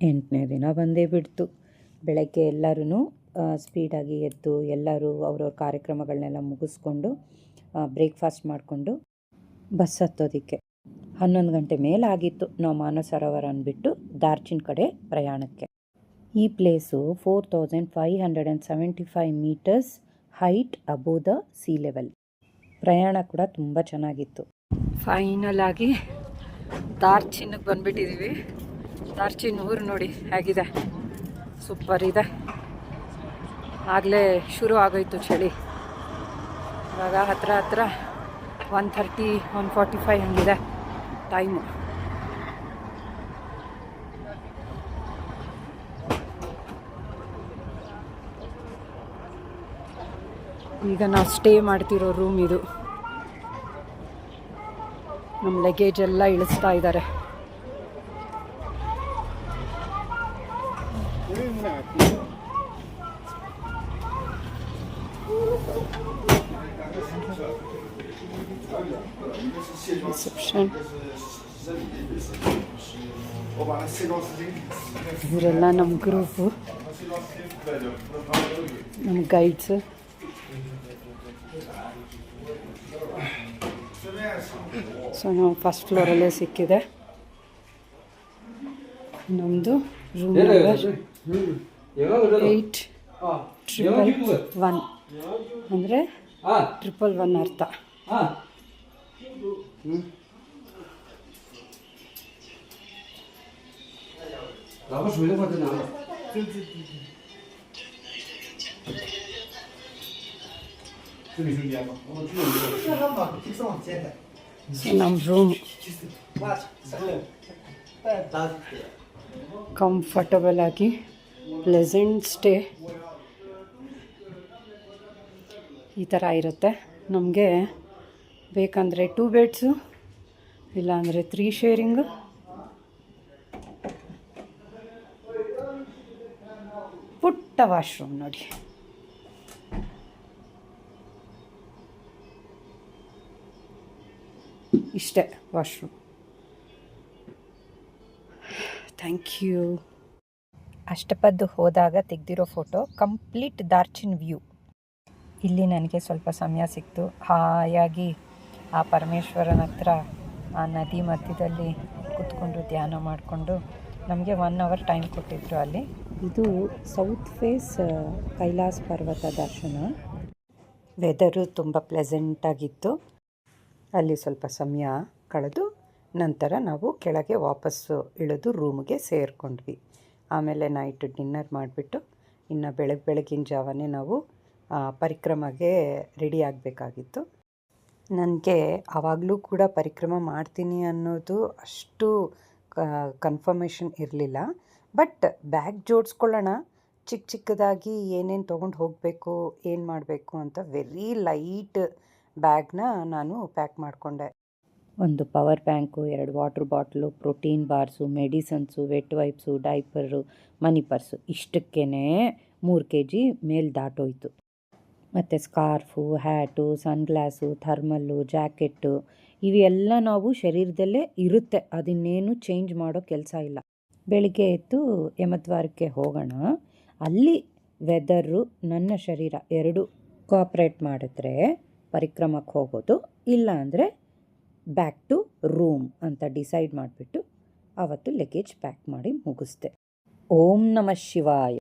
8ನೇ ದಿನ ಬಂದೇ ಬಿಡ್ತು. ಬೆಳಗ್ಗೆ ಎಲ್ಲರೂ ಸ್ಪೀಡಾಗಿ ಎದ್ದು ಎಲ್ಲರೂ ಅವ್ರವ್ರ ಕಾರ್ಯಕ್ರಮಗಳನ್ನೆಲ್ಲ ಮುಗಿಸ್ಕೊಂಡು ಬ್ರೇಕ್ಫಾಸ್ಟ್ ಮಾಡಿಕೊಂಡು ಬಸ್ ಹತ್ತೋದಕ್ಕೆ 11 ಗಂಟೆ ಮೇಲಾಗಿತ್ತು. ನಾವು ಮಾನಸ ಸರೋವರ ಅಂದ್ಬಿಟ್ಟು ದಾರ್ಚಿನ್ ಕಡೆ ಪ್ರಯಾಣಕ್ಕೆ. ಈ place 4575 metres height above the sea level. ಪ್ರಯಾಣ ಕೂಡ ತುಂಬ ಚೆನ್ನಾಗಿತ್ತು. ಫೈನಲ್ ಆಗಿ ದಾರ್ಚಿನ್ಗೆ ಬಂದುಬಿಟ್ಟಿದ್ದೀವಿ. ದಾರ್ಚಿನ್ ಊರು ನೋಡಿ ಹೇಗಿದೆ, ಸೂಪರ್ ಇದೆ. ಆಗಲೇ ಶುರು ಆಗೋಯ್ತು ಚಳಿ. ಇವಾಗ ಹತ್ರ 1:30 1:45 ಹಂಗಿದೆ ಟೈಮು. ಈಗ ನಾವು ಸ್ಟೇ ಮಾಡ್ತಿರೋ ರೂಮ್ ಇದು. ನಮ್ಮ ಲಗೇಜ್ ಎಲ್ಲ ಇಳಿಸ್ತಾ ಇದ್ದಾರೆ. ರಿಸೆಪ್ಷನ್ ಇವರೆಲ್ಲ ನಮ್ಮ ಗ್ರೂಪು, ನಮ್ಮ ಗೈಡ್ಸು. ಸೊ ನಾವು ಫಸ್ಟ್ ಫ್ಲೋರಲ್ಲೇ ಸಿಕ್ಕಿದೆ ನಮ್ಮದು ರೂಮ್ ನಂಬರ್ 8111 ಅಂದರೆ 111 ಅರ್ಥ. ನಮ್ಮ ರೂಮ್ ಕಂಫರ್ಟಬಲ್ ಆಗಿ ಪ್ಲೆಸೆಂಟ್ ಸ್ಟೇ ಈ ಥರ ಇರುತ್ತೆ. ನಮಗೆ ಬೇಕಂದರೆ 2 ಬೆಡ್ಸು, ಇಲ್ಲಾಂದರೆ 3 ಶೇರಿಂಗು. ಪುಟ್ಟ ವಾಶ್ರೂಮ್ ನೋಡಿ. ಇಷ್ಟೇ ವಾಶ್ರೂಮ್. Thank you. ಅಷ್ಟಪದ್ದು ಹೋದಾಗ ತೆಗೆದಿರೋ ಫೋಟೋ ಕಂಪ್ಲೀಟ್ ದಾರ್ಚಿನ್ ವ್ಯೂ. ಇಲ್ಲಿ ನನಗೆ ಸ್ವಲ್ಪ ಸಮಯ ಸಿಕ್ತು. ಹಾಯಾಗಿ ಆ ಪರಮೇಶ್ವರನ ಹತ್ರ ಆ ನದಿ ಮಧ್ಯದಲ್ಲಿ ಕೂತ್ಕೊಂಡು ಧ್ಯಾನ ಮಾಡಿಕೊಂಡು ನಮಗೆ 1 ಅವರ್ ಟೈಮ್ ಕೊಟ್ಟಿದ್ರು ಅಲ್ಲಿ. ಇದು ಸೌತ್ ಫೇಸ್ ಕೈಲಾಸ ಪರ್ವತ ದರ್ಶನ. ವೆದರು ತುಂಬ ಪ್ಲೆಸೆಂಟಾಗಿತ್ತು. ಅಲ್ಲಿ ಸ್ವಲ್ಪ ಸಮಯ ಕಳೆದು ನಂತರ ನಾವು ಕೆಳಗೆ ವಾಪಸ್ಸು ಇಳಿದು ರೂಮ್ಗೆ ಸೇರಿಕೊಂಡ್ವಿ. ಆಮೇಲೆ ನೈಟ್ ಡಿನ್ನರ್ ಮಾಡಿಬಿಟ್ಟು ಇನ್ನು ಬೆಳಗಿನ ಜಾವನೇ ನಾವು ಪರಿಕ್ರಮಗೆ ರೆಡಿ ಆಗಬೇಕಾಗಿತ್ತು. ನನಗೆ ಆವಾಗಲೂ ಕೂಡ ಪರಿಕ್ರಮ ಮಾಡ್ತೀನಿ ಅನ್ನೋದು ಅಷ್ಟು ಕನ್ಫರ್ಮೇಷನ್ ಇರಲಿಲ್ಲ. ಬಟ್ ಬ್ಯಾಗ್ ಜೋಡಿಸ್ಕೊಳ್ಳೋಣ, ಚಿಕ್ಕದಾಗಿ ಏನೇನು ತೊಗೊಂಡು ಹೋಗಬೇಕು, ಏನು ಮಾಡಬೇಕು ಅಂತ ವೆರಿ ಲೈಟ್ ಬ್ಯಾಗ್ನ ನಾನು ಪ್ಯಾಕ್ ಮಾಡಿಕೊಂಡೆ. ಒಂದು power bank, 2 water bottle, protein bars, medicines, wet wipes, diaper, money purse. ಇಷ್ಟಕ್ಕೇ 3 kg ಮೇಲೆ ದಾಟೋಯ್ತು. ಮತ್ತು scarf, hat, sunglass, thermal, jacket ಇವೆಲ್ಲ ನಾವು ಶರೀರದಲ್ಲೇ ಇರುತ್ತೆ. ಅದನ್ನೇನು ಚೇಂಜ್ ಮಾಡೋ ಕೆಲಸ ಇಲ್ಲ. ಬೆಳಿಗ್ಗೆ ಎದ್ದು ಯಮದ್ವಾರಕ್ಕೆ ಹೋಗೋಣ. ಅಲ್ಲಿ ವೆದರು ನನ್ನ ಶರೀರ 2 ಕೋಆಪ್ರೇಟ್ ಮಾಡಿದ್ರೆ ಪರಿಕ್ರಮಕ್ಕೆ ಹೋಗೋದು, ಇಲ್ಲ ಅಂದರೆ ಬ್ಯಾಕ್ ಟು ರೂಮ್ ಅಂತ ಡಿಸೈಡ್ ಮಾಡಿಬಿಟ್ಟು ಆವತ್ತು ಲಗೇಜ್ ಪ್ಯಾಕ್ ಮಾಡಿ ಮುಗಿಸ್ದೆ. ಓಂ ನಮಃ ಶಿವಾಯ.